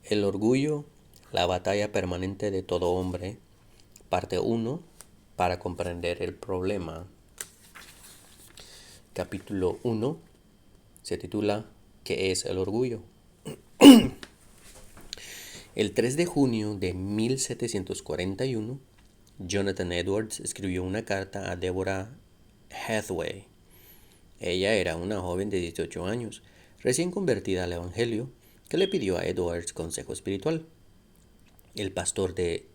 El orgullo, la batalla permanente de todo hombre, parte 1, para comprender el problema. Capítulo 1 se titula ¿Qué es el orgullo? El 3 de junio de 1741, Jonathan Edwards escribió una carta a Deborah Hathaway. Ella era una joven de 18 años, recién convertida al Evangelio, que le pidió a Edwards consejo espiritual. El pastor de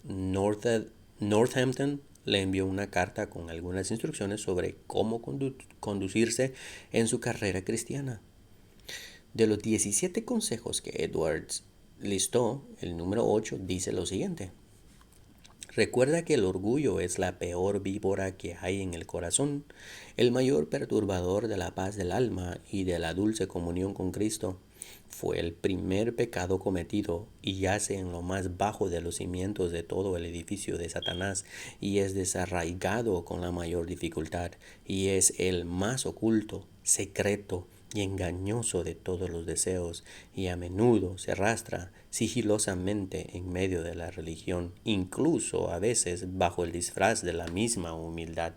Northampton le envió una carta con algunas instrucciones sobre cómo conducirse en su carrera cristiana. De los 17 consejos que Edwards listó, el número 8 dice lo siguiente: recuerda que el orgullo es la peor víbora que hay en el corazón, el mayor perturbador de la paz del alma y de la dulce comunión con Cristo. Fue el primer pecado cometido y yace en lo más bajo de los cimientos de todo el edificio de Satanás, y es desarraigado con la mayor dificultad, y es el más oculto, secreto y engañoso de todos los deseos, y a menudo se arrastra sigilosamente en medio de la religión, incluso a veces bajo el disfraz de la misma humildad.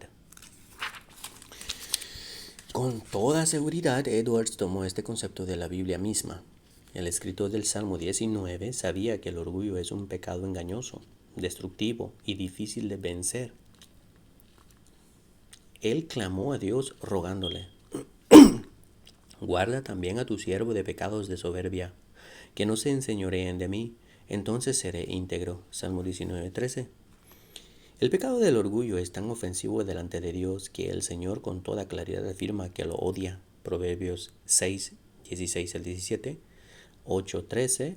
Con toda seguridad, Edwards tomó este concepto de la Biblia misma. El escritor del Salmo 19 sabía que el orgullo es un pecado engañoso, destructivo y difícil de vencer. Él clamó a Dios rogándole: guarda también a tu siervo de pecados de soberbia, que no se enseñoreen de mí, entonces seré íntegro. Salmo 19:13. El pecado del orgullo es tan ofensivo delante de Dios que el Señor con toda claridad afirma que lo odia. Proverbios 6:16-17, 8:13,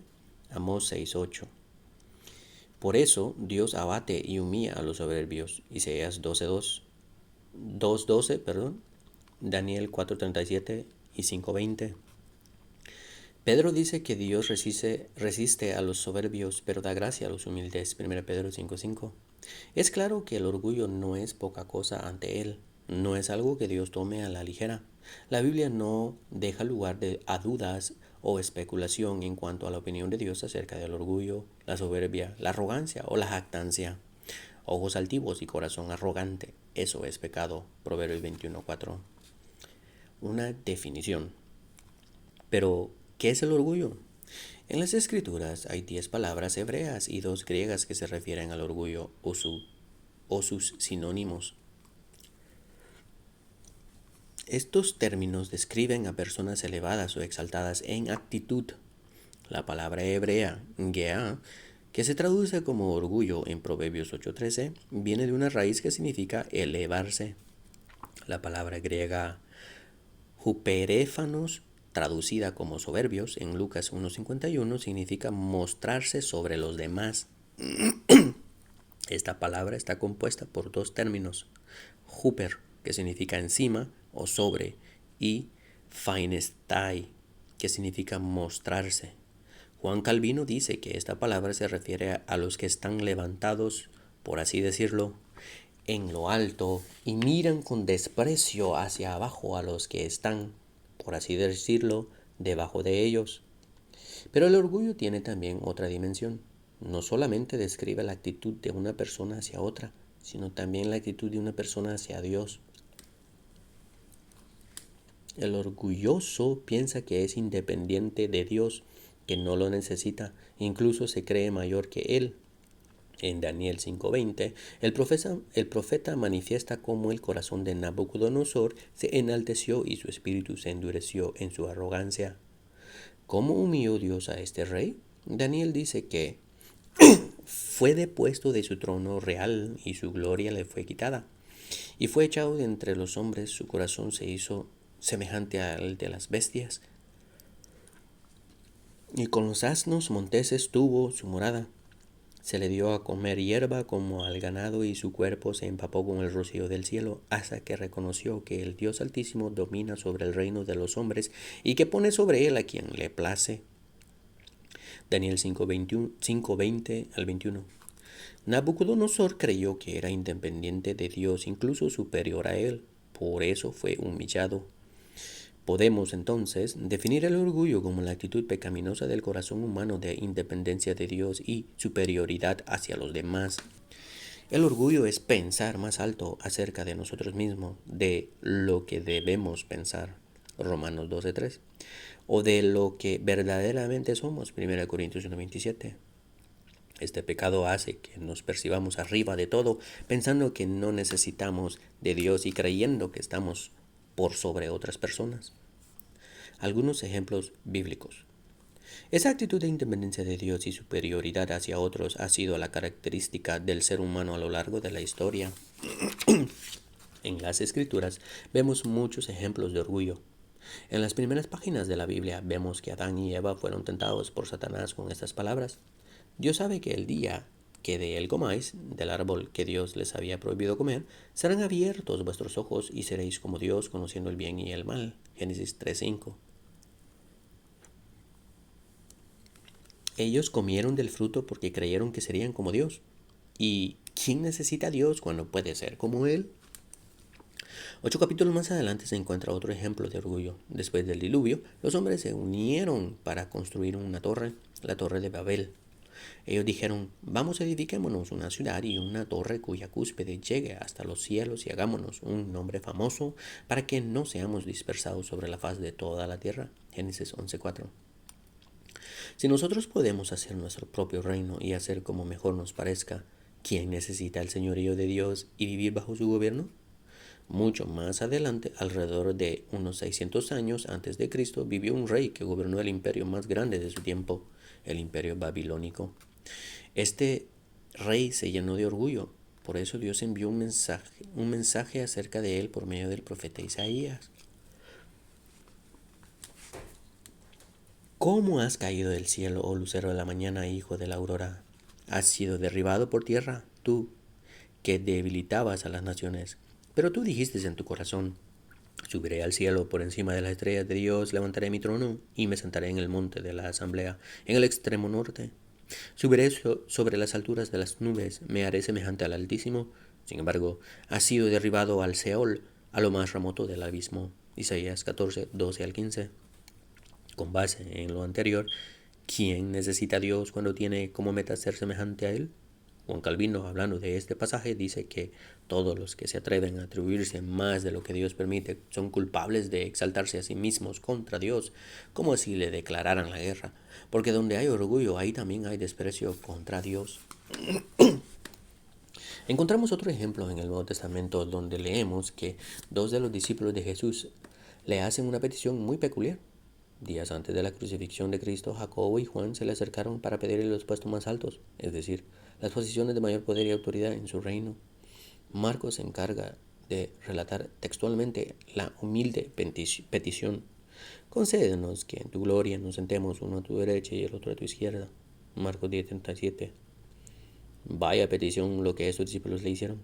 Amós 6:8. Por eso Dios abate y humilla a los soberbios. Isaías 2:12, Daniel 4:37 y 5:20. Pedro dice que Dios resiste a los soberbios, pero da gracia a los humildes. 1 Pedro 5:5. Es claro que el orgullo no es poca cosa ante Él, no es algo que Dios tome a la ligera. La Biblia no deja lugar a dudas o especulación en cuanto a la opinión de Dios acerca del orgullo, la soberbia, la arrogancia o la jactancia. Ojos altivos y corazón arrogante, eso es pecado. Proverbios 21:4. Una definición. Pero, ¿qué es el orgullo? En las Escrituras hay 10 palabras hebreas y 2 griegas que se refieren al orgullo o sus sinónimos. Estos términos describen a personas elevadas o exaltadas en actitud. La palabra hebrea, geá, que se traduce como orgullo en Proverbios 8:13, viene de una raíz que significa elevarse. La palabra griega huperéfanos, traducida como soberbios en Lucas 1:51, significa mostrarse sobre los demás. Esta palabra está compuesta por 2 términos: huper, que significa encima o sobre, y phainestai, que significa mostrarse. Juan Calvino dice que esta palabra se refiere a los que están levantados, por así decirlo, en lo alto y miran con desprecio hacia abajo a los que están, por así decirlo, debajo de ellos. Pero el orgullo tiene también otra dimensión. No solamente describe la actitud de una persona hacia otra, sino también la actitud de una persona hacia Dios. El orgulloso piensa que es independiente de Dios, que no lo necesita, incluso se cree mayor que Él. En Daniel 5:20, el profeta manifiesta cómo el corazón de Nabucodonosor se enalteció y su espíritu se endureció en su arrogancia. ¿Cómo humilló Dios a este rey? Daniel dice que fue depuesto de su trono real y su gloria le fue quitada, y fue echado de entre los hombres, su corazón se hizo semejante al de las bestias, y con los asnos monteses tuvo su morada. Se le dio a comer hierba como al ganado y su cuerpo se empapó con el rocío del cielo, hasta que reconoció que el Dios Altísimo domina sobre el reino de los hombres y que pone sobre él a quien le place. Daniel 5:20 al 21. Nabucodonosor creyó que era independiente de Dios, incluso superior a él. Por eso fue humillado. Podemos entonces definir el orgullo como la actitud pecaminosa del corazón humano de independencia de Dios y superioridad hacia los demás. El orgullo es pensar más alto acerca de nosotros mismos, de lo que debemos pensar, Romanos 12:3, o de lo que verdaderamente somos, 1 Corintios 1:27. Este pecado hace que nos percibamos arriba de todo, pensando que no necesitamos de Dios y creyendo que estamos por sobre otras personas. Algunos ejemplos bíblicos. Esa actitud de independencia de Dios y superioridad hacia otros ha sido la característica del ser humano a lo largo de la historia. En las Escrituras vemos muchos ejemplos de orgullo. En las primeras páginas de la Biblia vemos que Adán y Eva fueron tentados por Satanás con estas palabras: Dios sabe que el día que de él comáis, del árbol que Dios les había prohibido comer, serán abiertos vuestros ojos y seréis como Dios, conociendo el bien y el mal. Génesis 3:5. Ellos comieron del fruto porque creyeron que serían como Dios. ¿Y quién necesita a Dios cuando puede ser como Él? 8 capítulos más adelante se encuentra otro ejemplo de orgullo. Después del diluvio, los hombres se unieron para construir una torre, la Torre de Babel. Ellos dijeron: vamos, edifiquémonos una ciudad y una torre cuya cúspide llegue hasta los cielos y hagámonos un nombre famoso para que no seamos dispersados sobre la faz de toda la tierra. Génesis 11:4. Si nosotros podemos hacer nuestro propio reino y hacer como mejor nos parezca, ¿quién necesita el señorío de Dios y vivir bajo su gobierno? Mucho más adelante, alrededor de unos 600 años antes de Cristo, vivió un rey que gobernó el imperio más grande de su tiempo, el imperio babilónico. Este rey se llenó de orgullo, por eso Dios envió un mensaje acerca de él por medio del profeta Isaías. ¿Cómo has caído del cielo, oh lucero de la mañana, hijo de la aurora? Has sido derribado por tierra, tú, que debilitabas a las naciones. Pero tú dijiste en tu corazón: subiré al cielo por encima de las estrellas de Dios, levantaré mi trono y me sentaré en el monte de la asamblea, en el extremo norte. Subiré sobre las alturas de las nubes, me haré semejante al Altísimo. Sin embargo, has sido derribado al Seol, a lo más remoto del abismo. Isaías 14:12-15. Con base en lo anterior, ¿quién necesita a Dios cuando tiene como meta ser semejante a Él? Juan Calvino, hablando de este pasaje, dice que todos los que se atreven a atribuirse más de lo que Dios permite son culpables de exaltarse a sí mismos contra Dios, como si le declararan la guerra, porque donde hay orgullo, ahí también hay desprecio contra Dios. Encontramos otro ejemplo en el Nuevo Testamento donde leemos que dos de los discípulos de Jesús le hacen una petición muy peculiar. Días antes de la crucifixión de Cristo, Jacobo y Juan se le acercaron para pedirle los puestos más altos, es decir, las posiciones de mayor poder y autoridad en su reino. Marcos se encarga de relatar textualmente la humilde petición: concédenos que en tu gloria nos sentemos uno a tu derecha y el otro a tu izquierda. Marcos 10:37. Vaya petición lo que estos discípulos le hicieron.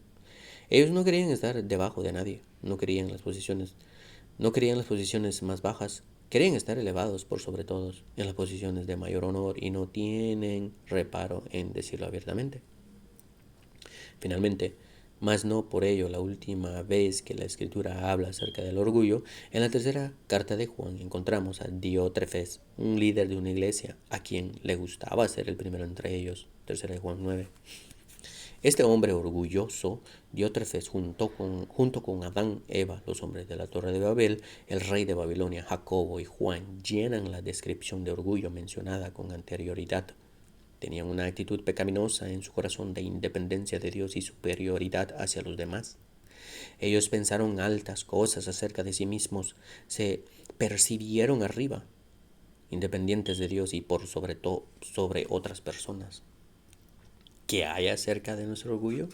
Ellos no querían estar debajo de nadie, no querían las posiciones más bajas, querían estar elevados por sobre todos, en las posiciones de mayor honor, y no tienen reparo en decirlo abiertamente. Finalmente, mas no por ello la última vez que la Escritura habla acerca del orgullo, en la tercera carta de Juan encontramos a Diótrefes, un líder de una iglesia, a quien le gustaba ser el primero entre ellos. Tercera de Juan 9. Este hombre orgulloso, Diótrefes, junto con Adán, Eva, los hombres de la Torre de Babel, el rey de Babilonia, Jacobo y Juan, llenan la descripción de orgullo mencionada con anterioridad. Tenían una actitud pecaminosa en su corazón de independencia de Dios y superioridad hacia los demás. Ellos pensaron altas cosas acerca de sí mismos, se percibieron arriba, independientes de Dios y por sobre otras personas. ¿Qué hay acerca de nuestro orgullo?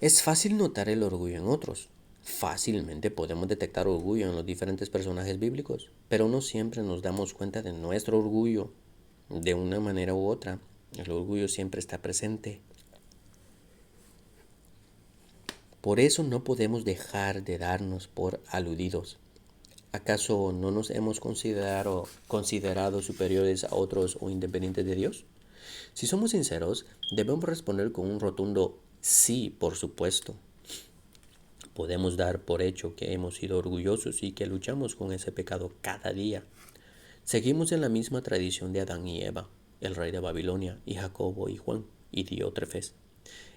Es fácil notar el orgullo en otros. Fácilmente podemos detectar orgullo en los diferentes personajes bíblicos, pero no siempre nos damos cuenta de nuestro orgullo. De una manera u otra, el orgullo siempre está presente. Por eso no podemos dejar de darnos por aludidos. ¿Acaso no nos hemos considerado superiores a otros o independientes de Dios? Si somos sinceros, debemos responder con un rotundo sí, por supuesto. Podemos dar por hecho que hemos sido orgullosos y que luchamos con ese pecado cada día. Seguimos en la misma tradición de Adán y Eva, el rey de Babilonia, y Jacobo y Juan, y Diótrefes.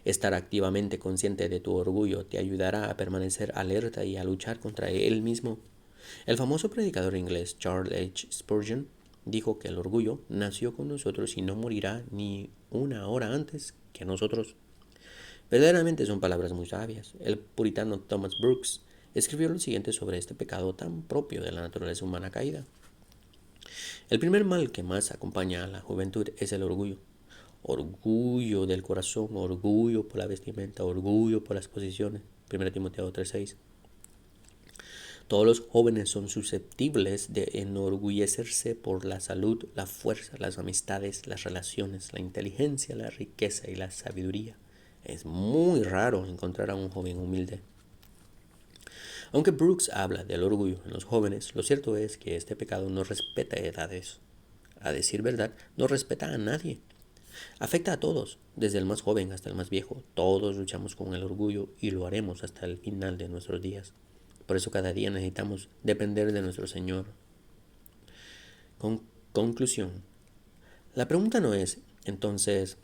Estar activamente consciente de tu orgullo te ayudará a permanecer alerta y a luchar contra él mismo. El famoso predicador inglés Charles H. Spurgeon dijo que el orgullo nació con nosotros y no morirá ni una hora antes que nosotros. Verdaderamente son palabras muy sabias. El puritano Thomas Brooks escribió lo siguiente sobre este pecado tan propio de la naturaleza humana caída. El primer mal que más acompaña a la juventud es el orgullo. Orgullo del corazón, orgullo por la vestimenta, orgullo por las posiciones. 1 Timoteo 3:6. Todos los jóvenes son susceptibles de enorgullecerse por la salud, la fuerza, las amistades, las relaciones, la inteligencia, la riqueza y la sabiduría. Es muy raro encontrar a un joven humilde. Aunque Brooks habla del orgullo en los jóvenes, lo cierto es que este pecado no respeta edades. A decir verdad, no respeta a nadie. Afecta a todos, desde el más joven hasta el más viejo. Todos luchamos con el orgullo y lo haremos hasta el final de nuestros días. Por eso cada día necesitamos depender de nuestro Señor. Conclusión. La pregunta no es, entonces,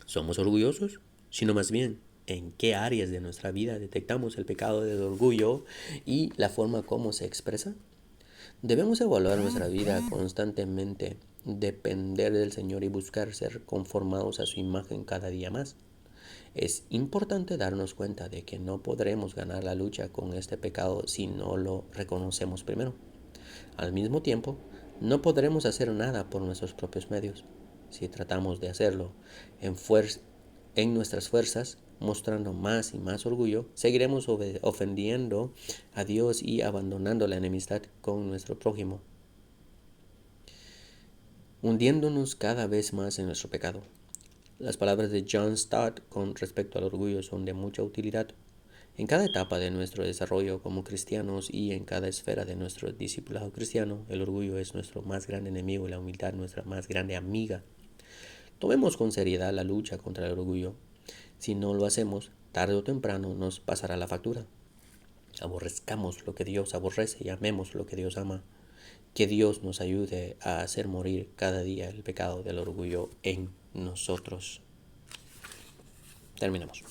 ¿somos orgullosos? Sino más bien, ¿en qué áreas de nuestra vida detectamos el pecado del orgullo y la forma como se expresa? Debemos evaluar nuestra vida constantemente, depender del Señor y buscar ser conformados a su imagen cada día más. Es importante darnos cuenta de que no podremos ganar la lucha con este pecado si no lo reconocemos primero. Al mismo tiempo, no podremos hacer nada por nuestros propios medios. Si tratamos de hacerlo en nuestras fuerzas, mostrando más y más orgullo, seguiremos ofendiendo a Dios y abandonando la enemistad con nuestro prójimo, hundiéndonos cada vez más en nuestro pecado. Las palabras de John Stott con respecto al orgullo son de mucha utilidad. En cada etapa de nuestro desarrollo como cristianos y en cada esfera de nuestro discipulado cristiano, el orgullo es nuestro más grande enemigo y la humildad nuestra más grande amiga. Tomemos con seriedad la lucha contra el orgullo. Si no lo hacemos, tarde o temprano nos pasará la factura. Aborrezcamos lo que Dios aborrece y amemos lo que Dios ama. Que Dios nos ayude a hacer morir cada día el pecado del orgullo en nosotros. Terminamos.